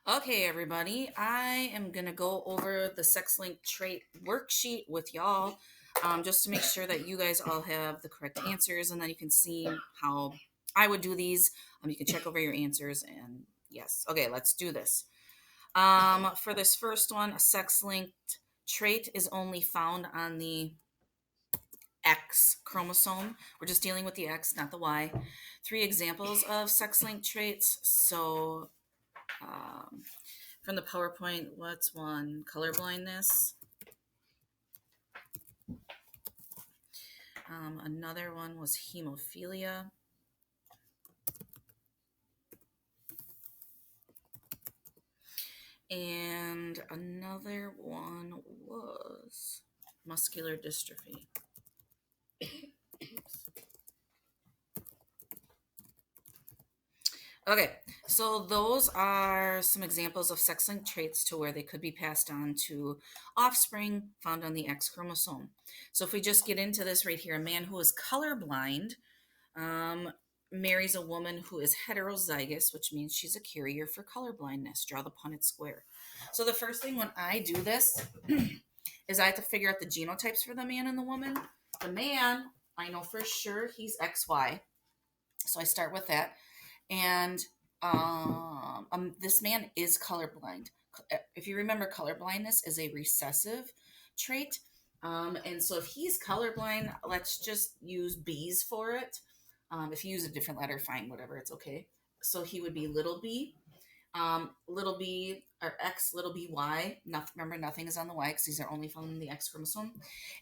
Okay, everybody, I am going to go over the sex-linked trait worksheet with y'all just to make sure that you guys all have the correct answers, and then you can see how I would do these. You can check over your answers, and yes. Okay, let's do this. For this first one, a sex-linked trait is only found on the X chromosome. We're just dealing with the X, not the Y. 3 examples of sex-linked traits. So, um, from the PowerPoint, what's one? Color blindness. Another one was hemophilia. And another one was muscular dystrophy. Okay, so those are some examples of sex-linked traits to where they could be passed on to offspring found on the X chromosome. So if we just get into this right here, a man who is colorblind marries a woman who is heterozygous, which means she's a carrier for colorblindness. Draw the Punnett square. So the first thing when I do this is I have to figure out the genotypes for the man and the woman. The man, I know for sure he's XY. So I start with that. And this man is colorblind. If you remember, colorblindness is a recessive trait. And so if he's colorblind, let's just use B's for it. If you use a different letter, fine, whatever, it's okay. So he would be little b, little b, or X, little by. Remember, nothing is on the Y because these are only found in the X chromosome.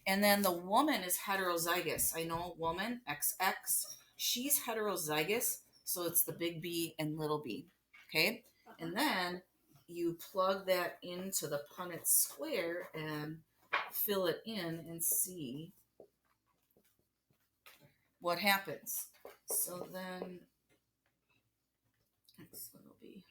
And then the woman is heterozygous. I know woman, XX, she's heterozygous. So it's the big B and little b. Okay. And then you plug that into the Punnett square and fill it in and see what happens. So then X little b.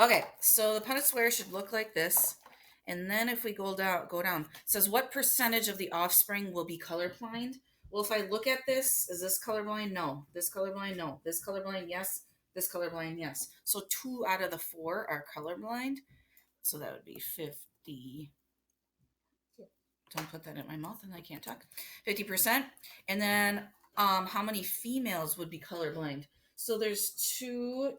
Okay, so the Punnett square should look like this. And then if we go down, it says what percentage of the offspring will be colorblind? Well, if I look at this, is this colorblind? No. This colorblind? No. This colorblind? Yes. This colorblind? Yes. So 2 out of the 4 are colorblind. So that would be 50. Don't put that in my mouth and I can't talk. 50%. And then how many females would be colorblind? So there's 2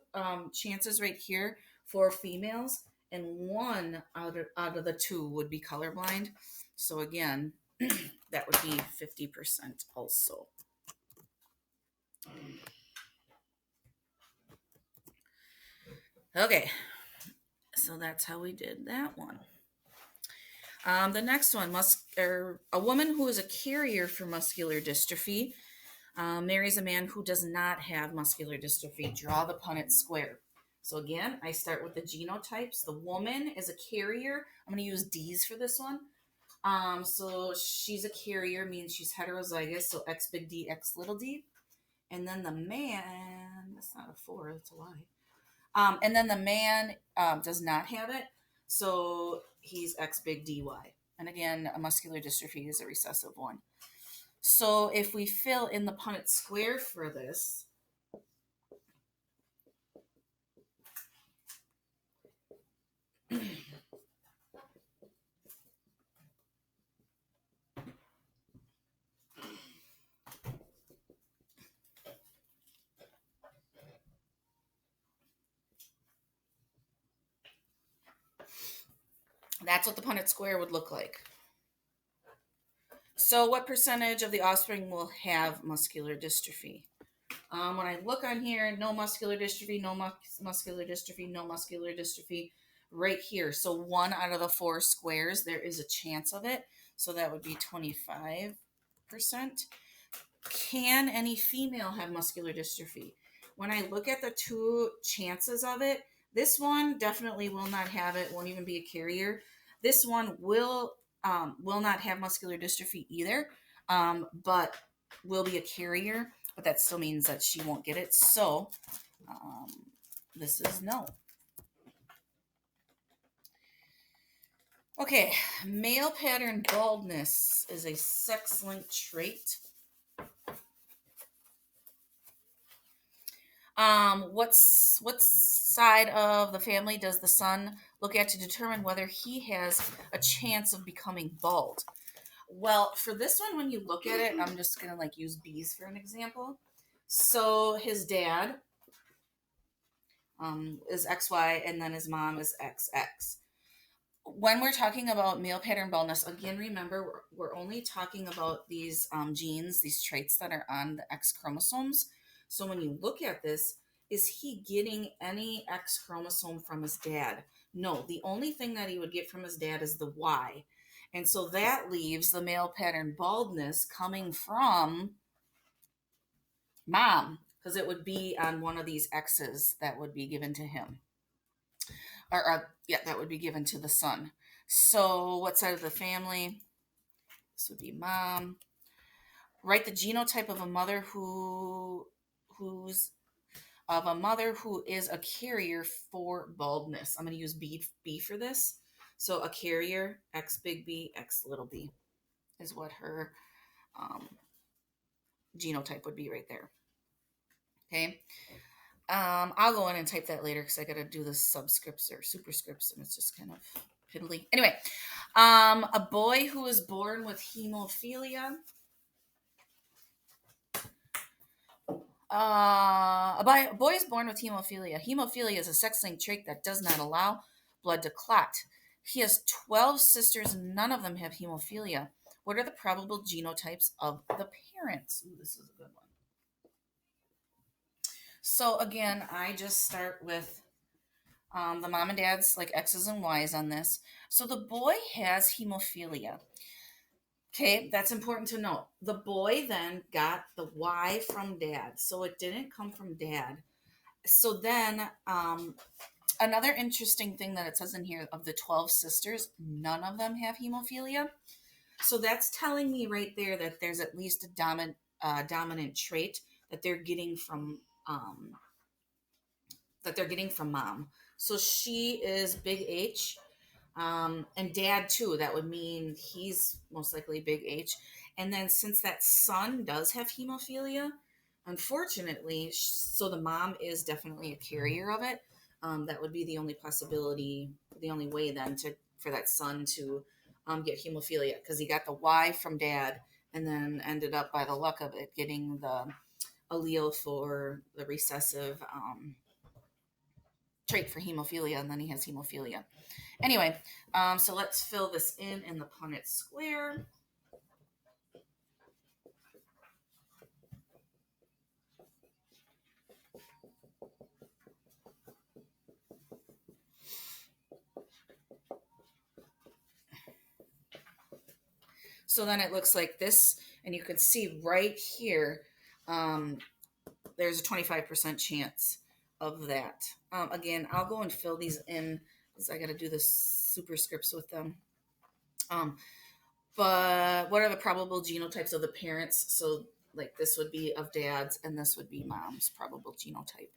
chances right here for females, and 1 out of the 2 would be colorblind. So again, that would be 50% also. Okay, so that's how we did that one. The next one, a woman who is a carrier for muscular dystrophy marries a man who does not have muscular dystrophy. Draw the Punnett square. So again, I start with the genotypes. The woman is a carrier. I'm going to use D's for this one. So she's a carrier, means she's heterozygous. So X big D, X little d. And then the man, that's not a 4, that's a Y. And then the man does not have it. So he's X big DY. And again, a muscular dystrophy is a recessive one. So if we fill in the Punnett square for this, that's what the Punnett square would look like. So what percentage of the offspring will have muscular dystrophy? When I look on here, no muscular dystrophy, no muscular dystrophy, no muscular dystrophy, right here. So 1 out of the 4 squares, there is a chance of it. So that would be 25%. Can any female have muscular dystrophy? When I look at the 2 chances of it, this one definitely will not have it, won't even be a carrier. This one will not have muscular dystrophy either, but will be a carrier, but that still means that she won't get it. So this is no. Okay, male pattern baldness is a sex-linked trait. What side of the family does the son look at to determine whether he has a chance of becoming bald? Well, for this one, when you look at it, I'm just gonna like use bees for an example. So his dad is XY, and then his mom is XX. When we're talking about male pattern baldness, again, remember we're only talking about these genes, these traits that are on the X chromosomes. So when you look at this, is he getting any X chromosome from his dad? No, the only thing that he would get from his dad is the Y. And so that leaves the male pattern baldness coming from mom, because it would be on one of these X's that would be given to him. Or yeah, that would be given to the son. So what side of the family? This would be mom. Write the genotype of a mother who's of a mother who is a carrier for baldness. I'm going to use B for this. So a carrier, X big B, X little b, is what her genotype would be right there. Okay. I'll go in and type that later because I got to do the subscripts or superscripts, and it's just kind of piddly. Anyway, a boy who is born with hemophilia. A boy is born with hemophilia. Hemophilia is a sex-linked trait that does not allow blood to clot. He has 12 sisters, and none of them have hemophilia. What are the probable genotypes of the parents? Ooh, this is a good one. So again, I just start with the mom and dad's like X's and Y's on this. So the boy has hemophilia. Okay, that's important to note. The boy then got the Y from dad, so it didn't come from dad. So then, another interesting thing that it says in here of the 12 sisters, none of them have hemophilia. So that's telling me right there that there's at least a dominant trait that they're getting from mom. So she is big H, and dad too. That would mean he's most likely big H. And then since that son does have hemophilia, unfortunately, so the mom is definitely a carrier of it. That would be the only possibility, the only way then to for that son to get hemophilia, because he got the Y from dad and then ended up by the luck of it getting the allele for the recessive trait for hemophilia, and then he has hemophilia. Anyway, so let's fill this in the Punnett square. So then it looks like this, and you can see right here, there's a 25% chance of that. Again, I'll go and fill these in because I got to do the superscripts with them. But what are the probable genotypes of the parents? So like this would be of dad's, and this would be mom's probable genotype.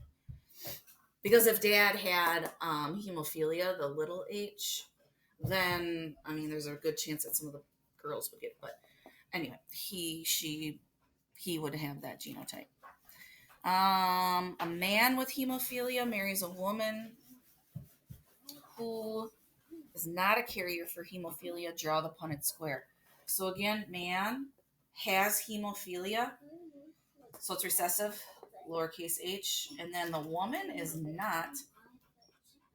Because if dad had hemophilia, the little h, then I mean there's a good chance that some of the girls would get it. But anyway, he would have that genotype. A man with hemophilia marries a woman who is not a carrier for hemophilia. Draw the Punnett square. So again, man has hemophilia, so it's recessive, lowercase h, and then the woman is not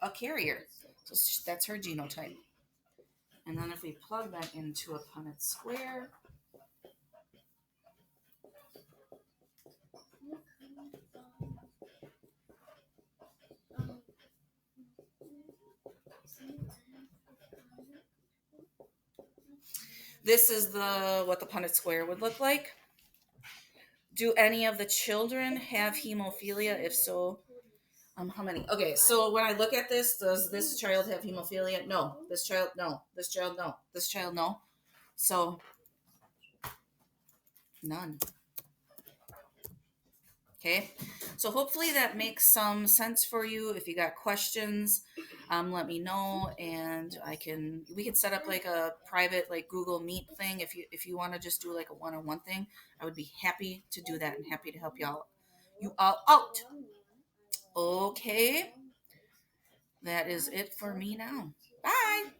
a carrier, so that's her genotype. And then if we plug that into a Punnett square, this is what the Punnett square would look like. Do any of the children have hemophilia? If so, how many? Okay, so when I look at this, does this child have hemophilia? No. This child, no. This child, no. This child, no. So, none. Okay, so hopefully that makes some sense for you. If you got questions, let me know, and we could set up like a private like Google Meet thing if you want to just do like a one-on-one thing. I would be happy to do that and happy to help you all out. Okay, that is it for me now. Bye.